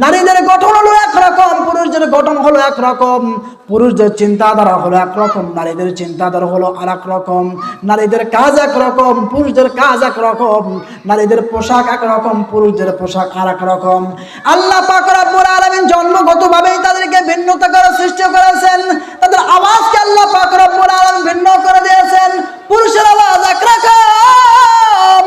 নারীদের গঠন হলো একরকম, পুরুষদের গঠন হলো একরকম। পুরুষদের চিন্তাধারা হলো একরকম, নারীদের চিন্তাধারা হলো আর এক রকম। নারীদের কাজ একরকম, পুরুষদের কাজ একরকম। নারীদের পোশাক একরকম, পুরুষদের পোশাক আর এক রকম। আল্লাহ পাক রব্বুল আলামিন জন্মগতভাবেই তাদেরকে ভিন্নতা করে সৃষ্টি করেছেন। তাদের আওয়াজকে আল্লাহ পাক রব্বুল আলামিন ভিন্ন করে দিয়েছেন। পুরুষের আওয়াজ একরকম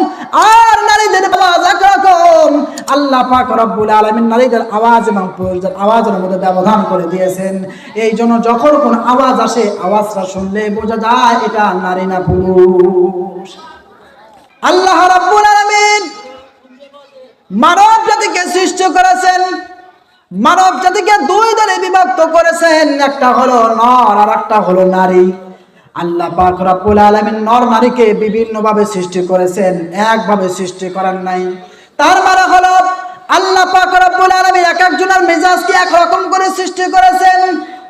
আর নারীদের আওয়াজ একরকম। আল্লাহ পাক রব্বুল আলামিন নারীদের আওয়াজ এবং পুরুষদের আওয়াজের মধ্যে ব্যবধান করে দিয়েছেন। এই জন্য যখন কোন আওয়াজ আসে, আওয়াজটা শুনলে বোঝা যায় এটা নারী না পুরুষ। আল্লাহ রাব্বুল আলামিন মানব জাতিকে সৃষ্টি করেছেন, মানব জাতিকে দুই দলে বিভক্ত করেছেন, একটা হলো নর আর একটা হলো নারী। আল্লাহ পাক রব্বুল আলামিন নর নারীকে বিভিন্ন ভাবে সৃষ্টি করেছেন, একভাবে সৃষ্টি করেন নাই। তার মানে হলো আল্লাহ পাক রব্বুল আলামিন এক একজনের মেজাজকে একরকম করে সৃষ্টি করেছেন।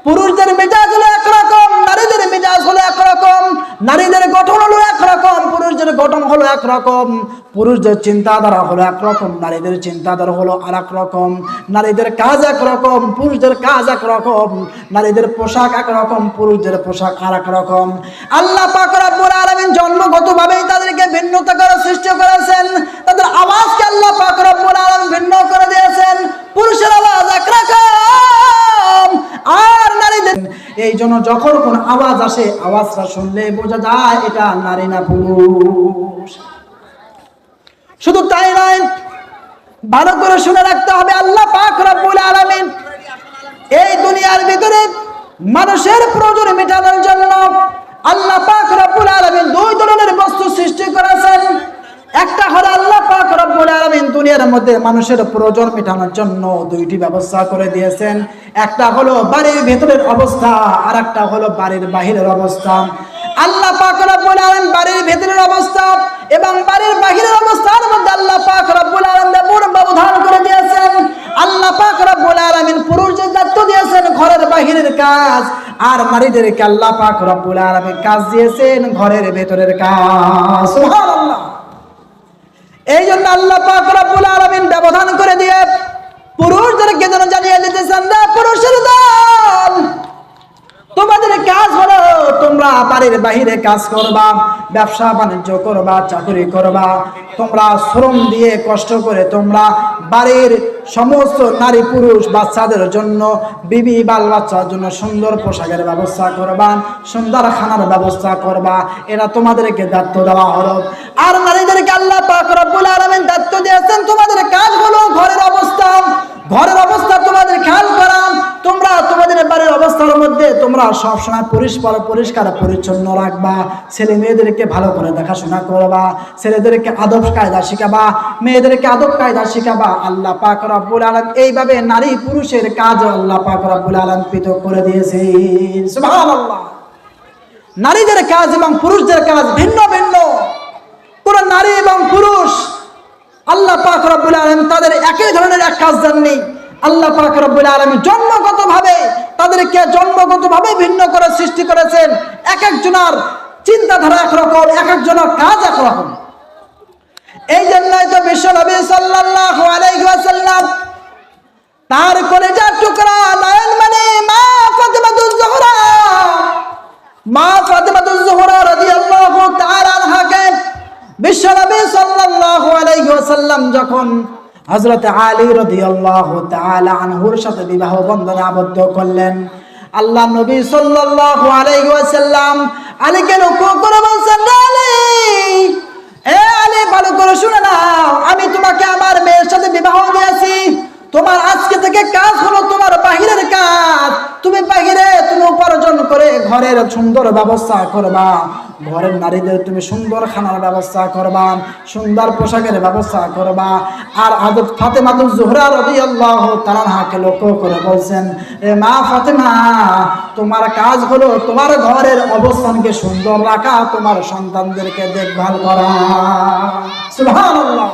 পুরুষদের মেজাজ হলো একরকম, নারীদের মেজাজ হলো একরকম। নারীদের গঠন হলো একরকম, পুরুষদের গঠন হলো একরকম। পুরুষদের চিন্তাধারা হলো একরকম, নারীদের চিন্তাধারা হলো আর এক রকম। নারীদের কাজ একরকম, পুরুষদের কাজ একরকম। নারীদের পোশাক একরকম, পুরুষদের পোশাক আর এক রকম। আল্লাহ পাক রব্বুল আলামিন জন্মগতভাবেই তাদেরকে ভিন্নতা করে সৃষ্টি করেছেন। তাদের আওয়াজকে আল্লাহ পাক রব্বুল আলামিন ভিন্ন করে দিয়েছেন। পুরুষের আওয়াজ একরকম আর নারীদের। এই জন্য যখন কোন আওয়াজ আসে, আওয়াজটা শুনলে বোঝা যায় এটা নারী না পুরুষ। শুধু তাই নয়, ভালো করে শুনে রাখতে হবে, আল্লাহ পাক রব্বুল আলামিন এই দুনিয়ার ভিতরে মানুষের প্রয়োজন মেটানোর জন্য আল্লাহ পাক রব্বুল আলামিন দুই ধরনের বস্তু সৃষ্টি করেছেন। একটা হলো আল্লাহ পাক রব্বুল আলামিন দুনিয়ার মধ্যে মানুষের প্রয়োজন মেটানোর জন্য দুইটি ব্যবস্থা করে দিয়েছেন। একটা হলো বাড়ির ভেতরের অবস্থা, আর একটা হলো বাড়ির বাহিরের অবস্থা। আল্লাহ পাক রব্বুল আলামিন বাড়ির ভেতরের অবস্থা এবং বাড়ির বাহিরের অবস্থার মধ্যে আল্লাহ পাক রব্বুল আলামিন পূর্ণ ব্যবধান করে দিয়েছেন। আল্লাহ পাক রব্বুল আলামিন পুরুষদের দায়িত্ব দিয়েছেন ঘরের বাহিরের কাজ, আর নারীদেরকে আল্লাহ পাক রব্বুল আলামিন কাজ দিয়েছেন ঘরের ভেতরের কাজ। সুবহানাল্লাহ। এই জন্য আল্লাহ পাক রব্বুল আলামিন ব্যবধান করে দিয়ে পুরুষদেরকে যেন জানিয়ে দিতেছেন, না পুরুষের দল, তোমাদের কাজ হলো তোমরা বাড়ির বাহিরে কাজ করবা, ব্যবসা বাণিজ্য করবা, চাকরি করবা। তোমরা শ্রম দিয়ে কষ্ট করে তোমরা বাড়ির সমস্ত নারী পুরুষ বাচ্চাদের জন্য, বিবি বাল বাচ্চার জন্য সুন্দর পোশাকের ব্যবস্থা করবা, সুন্দর খানার ব্যবস্থা করবা। এরা তোমাদেরকে দায়িত্ব দেওয়া হলো। আর নারীদেরকে আল্লাহ পাক রব্বুল আলামিন দায়িত্ব দিয়েছেন, তোমাদের কাজ হলো ঘরের অবস্থা, ঘরের অবস্থা তোমাদের খেয়াল করা। তোমরা তোমাদের বাড়ির অবস্থার মধ্যে তোমরা সবসময় পরিষ্কার পরিচ্ছন্ন রাখবা। ছেলে মেয়েদেরকে ভালো করে দেখাশোনা করবা, ছেলেদেরকে আদব কায়দা শিখাবা, মেয়েদেরকে আদব কায়দা শিখাবা। আল্লাহ পাক রব্বুল আলামিন এইভাবে নারী পুরুষের কাজ আল্লাহ পাক রব্বুল আলামিন পৃথক করে দিয়েছেন। সুবহানাল্লাহ। নারীদের কাজ এবং পুরুষদের কাজ ভিন্ন ভিন্ন। কোন নারী এবং পুরুষ আল্লাহ পাক রব্বুল আলামিন তাদের একই ধরনের এক কাজ দেননি। আল্লাহ পাক রব্বুল আলামিন জন্মগতভাবে তাদেরকে ভিন্ন করে সৃষ্টি করেছেন। এক একজনের চিন্তাধারা একরকম, এক একজনের কাজ একরকম। এই জন্যই তো বিশ্ব নবী সাল্লাল্লাহু আলাইহি ওয়াসাল্লাম তার কলিজার টুকরা নয়নমণি মা ফাতিমাতুজ জোহরা রাদিয়াল্লাহু তাআলা আনহাকে বিশ্ব নবী সাল্লাল্লাহু আলাইহি ওয়াসাল্লাম যখন হযরত আলী রাদিয়াল্লাহু তাআলা আনহুর সাথে বিবাহ বন্ধনে আবদ্ধ করলেন, আল্লাহ নবী সাল্লাল্লাহু আলাইহি ওয়াসাল্লাম আলীকে লক্ষ্য করে বলছেন, আলী, এ আলী, ভালো করে শুনে নাও, আমি তোমাকে আমার মেয়ের সাথে বিবাহ দিয়েছি। তোমার আজকে থেকে কাজ হলো তোমার বাহিরের কাজ। তুমি বাহিরে তুমি উপার্জন করে ঘরের সুন্দর ব্যবস্থা করবা, ঘরের নারীদের তুমি সুন্দর খানার ব্যবস্থা করবা, সুন্দর পোশাকের ব্যবস্থা করবা। আর হযরত ফাতেমাতুজ জোহরা রাদিয়াল্লাহু তাআলা আনহাকে লক্ষ্য করে বলছেন, এ মা ফাতেমা, তোমার কাজ হলো তোমার ঘরের অবস্থানকে সুন্দর রাখা, তোমার সন্তানদেরকে দেখভাল করা। সুবহানাল্লাহ।